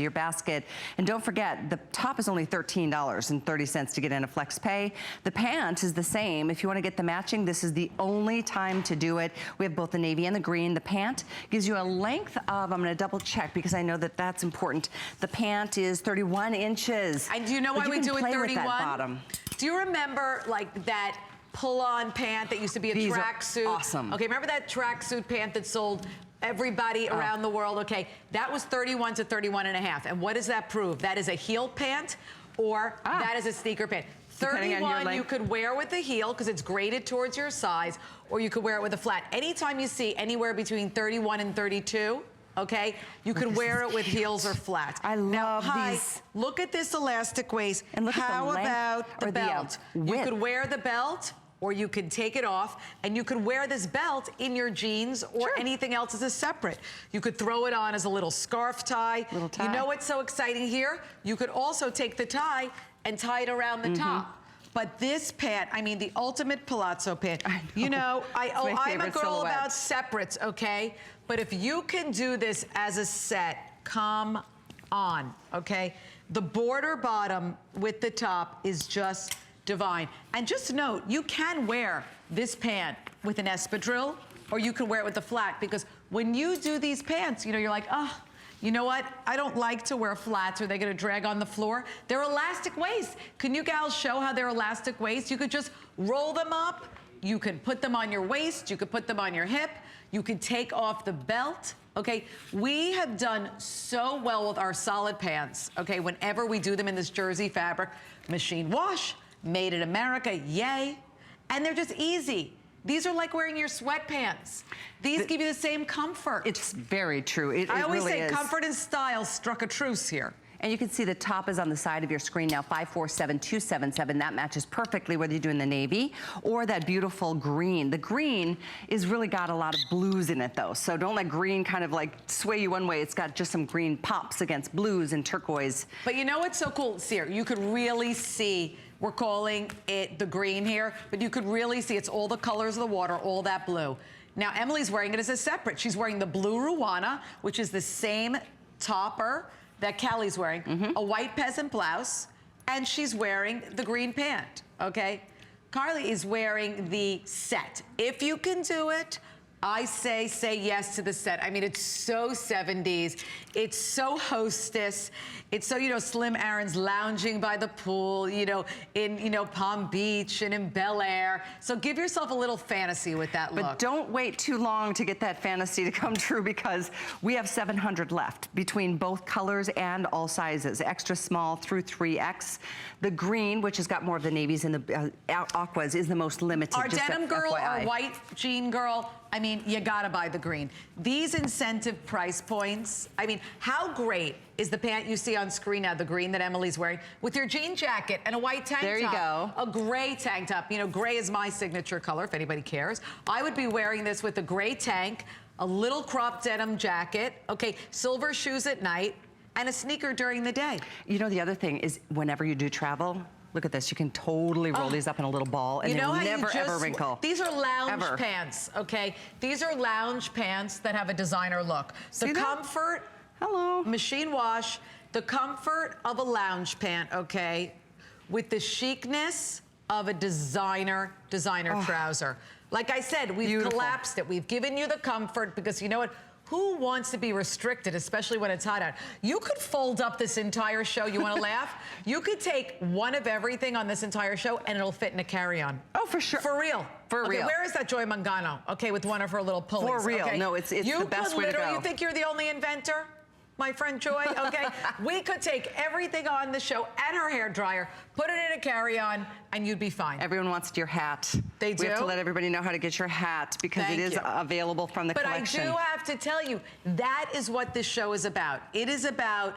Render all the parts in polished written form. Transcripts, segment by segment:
your basket. And don't forget, the top is only $13.30 to get in a flex pay. The pant is the same. If you want to get the matching, this is the only time to do it. We have both the navy and the green. The pant gives you a length of, I'm going to double check because I know that that's important. The pant is 31 inches. And do you know why we do it 31? Do you remember like that pull-on pant that used to be a tracksuit? Awesome. Okay, remember that tracksuit pant that sold everybody around the world? Okay, that was 31 to 31 and a half. And what does that prove? That is a heel pant or that is a sneaker pant. 31 you could wear with a heel because it's graded towards your size, or you could wear it with a flat. Anytime you see anywhere between 31 and 32, okay, you can wear it with heels or flats. I love these. Look at this elastic waist. And look at the length. How about the belt? You could wear the belt, or you can take it off, and you could wear this belt in your jeans or anything else as a separate. You could throw it on as a little scarf tie. You know what's so exciting here? You could also take the tie and tie it around the top. But this pant, I mean, the ultimate palazzo pant. You know, I'm a girl about separates, okay? But if you can do this as a set, come on, okay? The border bottom with the top is just divine. And just note, you can wear this pant with an espadrille, or you can wear it with a flat, because when you do these pants, you know, you're like, oh, you know what? I don't like to wear flats, or they're gonna drag on the floor. They're elastic waist. Can you gals show how they're elastic waist? You could just roll them up. You can put them on your waist. You could put them on your hip. You could take off the belt. Okay, we have done so well with our solid pants, okay, whenever we do them in this jersey fabric, machine wash, made in America, yay. And they're just easy. These are like wearing your sweatpants. These give you the same comfort. It's very true. I always say comfort and style struck a truce here. And you can see the top is on the side of your screen now, 547277. That matches perfectly whether you're doing the navy or that beautiful green. The green is really got a lot of blues in it though. So don't let green kind of like sway you one way. It's got just some green pops against blues and turquoise. But you know what's so cool, Sear? You could really see, we're calling it the green here, but you could really see it's all the colors of the water, all that blue. Now Emily's wearing it as a separate. She's wearing the blue Ruana, which is the same topper that Callie's wearing, a white peasant blouse, and she's wearing the green pant, okay? Carly is wearing the set. If you can do it, I say yes to the set. I mean, it's so 70s. It's so hostess. It's so, you know, Slim Aaron's lounging by the pool, you know, in, you know, Palm Beach and in Bel Air. So give yourself a little fantasy with that look. But don't wait too long to get that fantasy to come true, because we have 700 left between both colors and all sizes, extra small through 3X. The green, which has got more of the navies and the aquas, is the most limited. Our denim girl, our white jean girl, I mean, you gotta buy the green. These incentive price points, I mean, how great is the pant you see on screen now, the green that Emily's wearing, with your jean jacket and a white tank top. There you go. A gray tank top. You know, gray is my signature color, if anybody cares. I would be wearing this with a gray tank, a little cropped denim jacket, okay, silver shoes at night, and a sneaker during the day. You know, the other thing is, whenever you do travel, look at this, you can totally roll these up in a little ball and they'll never ever wrinkle. These are lounge pants, okay? These are lounge pants that have a designer look. The comfort, machine wash, the comfort of a lounge pant, okay, with the chicness of a designer trouser. Like I said, we've collapsed it. We've given you the comfort because you know what? Who wants to be restricted, especially when it's hot out? You could fold up this entire show. You want to laugh? You could take one of everything on this entire show and it'll fit in a carry-on. Oh, for sure. For real. For real. Where is that Joy Mangano? Okay, with one of her little pulleys. For real. Okay. No, it's the best way to go. You think you're the only inventor? My friend Joy, okay? We could take everything on the show and her hair dryer, put it in a carry-on, and you'd be fine. Everyone wants your hat. They do? We have to let everybody know how to get your hat because it is available from the collection. But I do have to tell you, that is what this show is about. It is about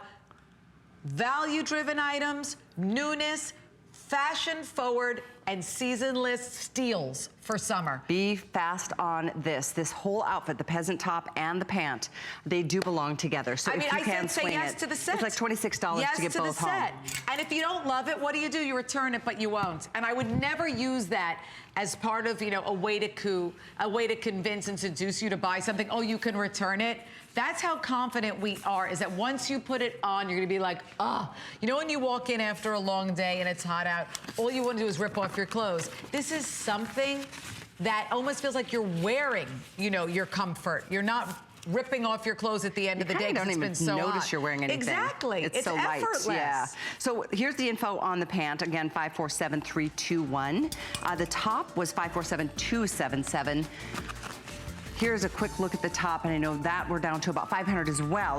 value-driven items, newness, fashion-forward and seasonless steals for summer. Be fast on this. This whole outfit, the peasant top and the pant, they do belong together. So I mean, if you I can said say yes it, to the set. It's like $26 yes to get both the set. home. And if you don't love it, what do? You return it, but you won't. And I would never use that as part of, you know, a way to convince and seduce you to buy something. Oh, you can return it. That's how confident we are, is that once you put it on, you're gonna be like, oh. You know when you walk in after a long day and it's hot out, all you wanna do is rip off your clothes. This is something that almost feels like you're wearing, you know, your comfort. You're not ripping off your clothes at the end of the day. You don't even been so notice hot. you're wearing anything. Exactly. It's so effortless. light. Yeah. So here's the info on the pant. Again, 547321. The top was 547277. Here's a quick look at the top, and I know that we're down to about 500 as well.